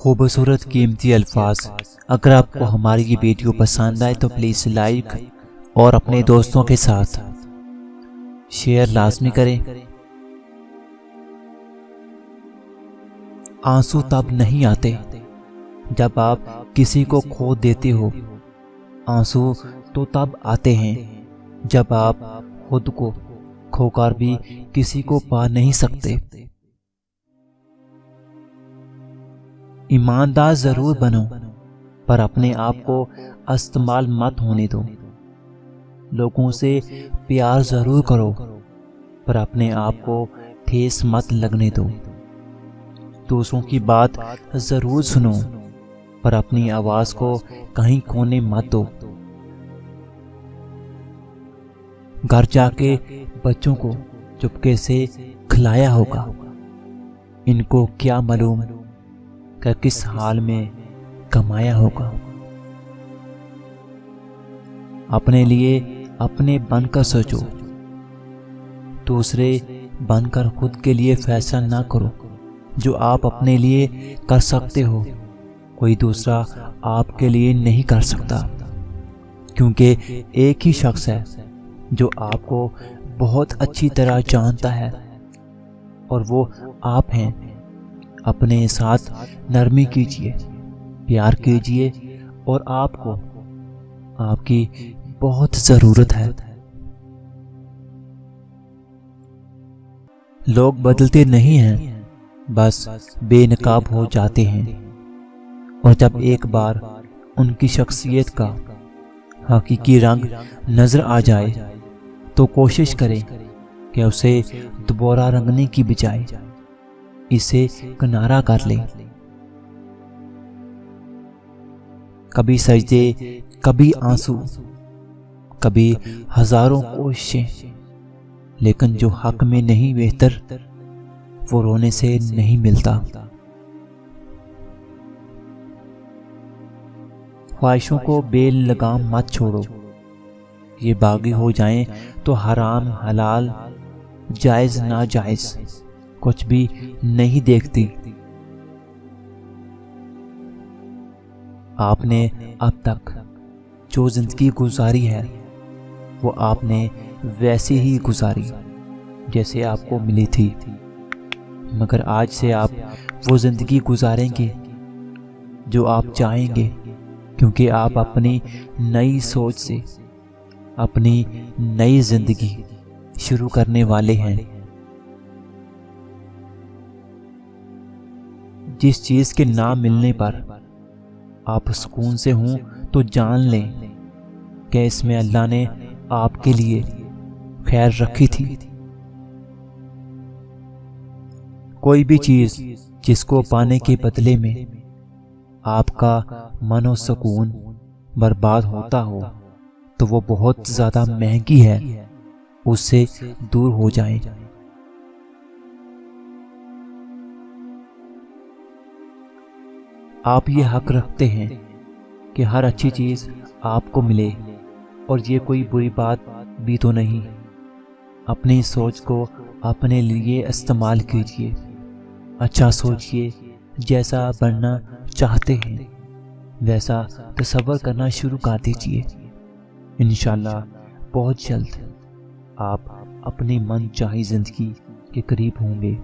خوبصورت قیمتی الفاظ۔ اگر آپ کو ہماری یہ ویڈیو پسند آئے تو پلیز لائک اور اپنے دوستوں کے ساتھ شیئر لازمی کریں۔ آنسو تب نہیں آتے جب آپ کسی کو کھو دیتے ہو، آنسو تو تب آتے ہیں جب آپ خود کو کھو کر بھی کسی کو پا نہیں سکتے۔ ایماندار ضرور بنو پر اپنے آپ کو استعمال مت ہونے دو۔ لوگوں سے پیار ضرور کرو پر اپنے آپ کو ٹھیس مت لگنے دو۔ دوسروں کی بات ضرور سنو پر اپنی آواز کو کہیں کھونے مت دو۔ گھر جا کے بچوں کو چپکے سے کھلایا ہوگا، ان کو کیا معلوم کہ کس حال میں کمایا ہوگا۔ اپنے لیے اپنے بن کر سوچو، دوسرے بن کر خود کے لیے فیصلہ نہ کرو۔ جو آپ اپنے لیے کر سکتے ہو کوئی دوسرا آپ کے لیے نہیں کر سکتا، کیونکہ ایک ہی شخص ہے جو آپ کو بہت اچھی طرح جانتا ہے اور وہ آپ ہیں۔ اپنے ساتھ نرمی کیجیے، پیار کیجیے اور آپ کو آپ کی بہت ضرورت ہے۔ لوگ بدلتے نہیں ہیں، بس بے نقاب ہو جاتے ہیں، اور جب ایک بار ان کی شخصیت کا حقیقی رنگ نظر آ جائے تو کوشش کریں کہ اسے دوبارہ رنگنے کی بجائے اسے کنارہ کر لیں۔ کبھی سجدے، کبھی آنسو، کبھی ہزاروں کوششیں، لیکن جو حق میں نہیں بہتر وہ رونے سے نہیں ملتا۔ خواہشوں کو بے لگام مت چھوڑو، یہ باغی ہو جائیں تو حرام حلال جائز ناجائز کچھ بھی نہیں دیکھتی۔ آپ نے اب تک جو زندگی گزاری ہے وہ آپ نے ویسی ہی گزاری جیسے آپ کو ملی تھی، مگر آج سے آپ وہ زندگی گزاریں گے جو آپ چاہیں گے، کیونکہ آپ اپنی نئی سوچ سے اپنی نئی زندگی شروع کرنے والے ہیں۔ جس چیز کے نہ ملنے پر آپ سکون سے ہوں تو جان لیں کہ اس میں اللہ نے آپ کے لیے خیر رکھی تھی۔ کوئی بھی چیز جس کو پانے کے بدلے میں آپ کا من و سکون برباد ہوتا ہو تو وہ بہت زیادہ مہنگی ہے، اس سے دور ہو جائیں۔ آپ یہ حق رکھتے ہیں کہ ہر اچھی چیز آپ کو ملے، اور یہ کوئی بری بات بھی تو نہیں۔ اپنی سوچ کو اپنے لیے استعمال کیجیے، اچھا سوچیے، جیسا بننا چاہتے ہیں ویسا تصور کرنا شروع کر دیجیے۔ انشاءاللہ بہت جلد آپ اپنی من چاہی زندگی کے قریب ہوں گے۔